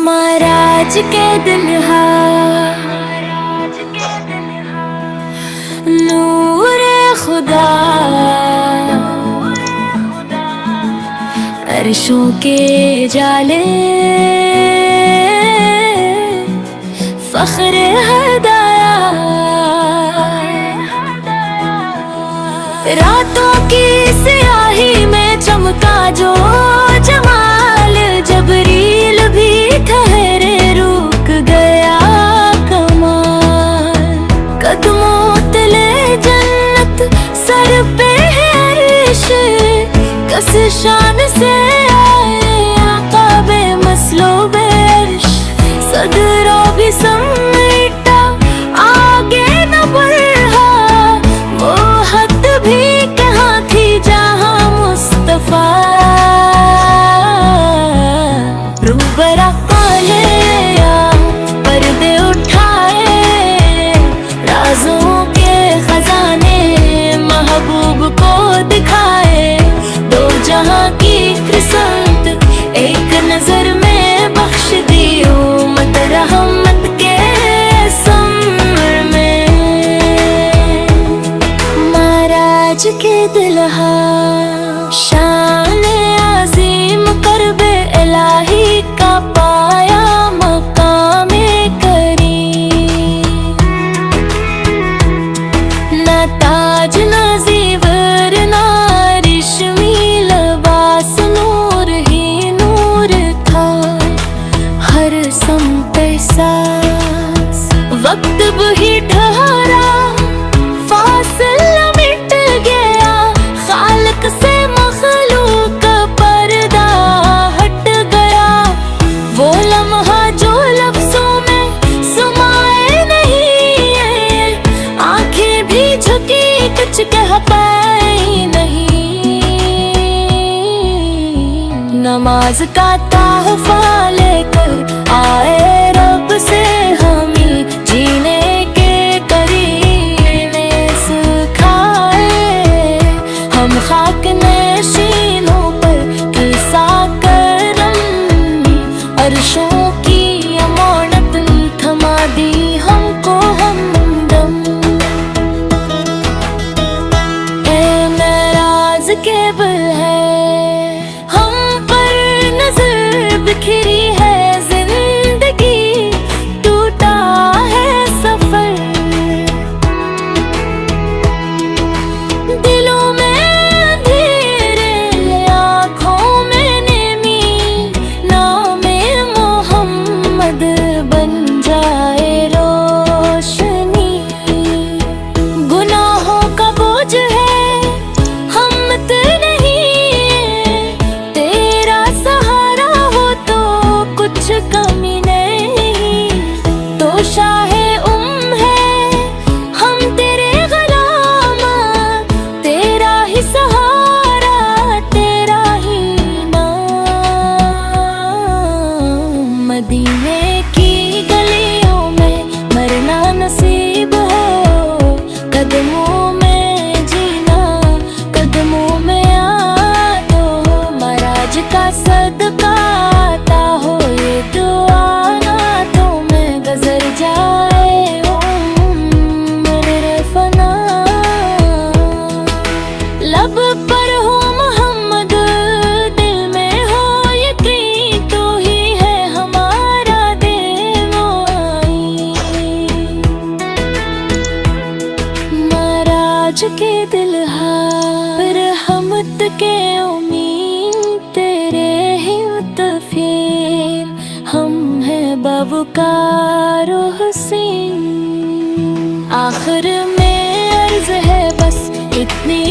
महाराज के दिल हा नूर खुदा अर्शों के जाले फख्र हदाया रातों की स्याही में चमका जो जमाल जबरील भी ठहरे रुक गया कमाल कदमों तले जन्नत सर पे है अर्श कस शान से आए आक़ाबे मसलूबे अर्श सदरों भी समेटा आगे न बढ़ा वो हद भी कहाँ थी जहाँ मुस्तफा रूबरा पाले पर्दे उठाए राजों के खजाने महबूब को दिखाए दो जहाँ की फिसलत एक नजर में बख्श दी उम्मत रहमत के समर में महाराज के दिलहा शान अजीम करबे इलाही का पाया मकामे करीम न ताज न ज़ेवर न रेशमी लिबास नूर ही नूर था हर समते सांस वक्त भी ठहरा फासला मिट गया खालिक से मखलूक पर्दा हट गया वो लम्हा जो लफ्जों में सुमाए नहीं है आंखें भी झुकी कुछ कह पाई नहीं नमाज का तोहफा लेकर आए रब से हमें जीने के करीने सिखाए हम खाक नशीनों पर किसा करम अर्शों की अमानत थमा दी हमको हमदम ए मेराज के बल है हम पर नजर बिखरी है जिंदगी टूटा है सफर दिलों में अंधेरे आँखों में नेमी नामे मोहम्मद बन जाए रोशनी गुनाहों का बोझ है हिम्मत नहीं तेरा सहारा हो तो कुछ कमी नहीं तो शाहे है हम तेरे गुलाम तेरा ही सहारा तेरा ही नाम मदीने की गलियों में मरना नसीब हो कदमों में जीना कदमों में आ तो महाराज का सदका आता हो ये दुआ नातों में गजर जाए उम्र फना लब पर हो मोहम्मद दिल में हो यकीन तो ही है हमारा देवाई महाराज के दिल रहमत के उम्मीद तेरे ही मुतफिर हम हैं बाबुकार हुसैन आखिर में अर्ज है बस इतनी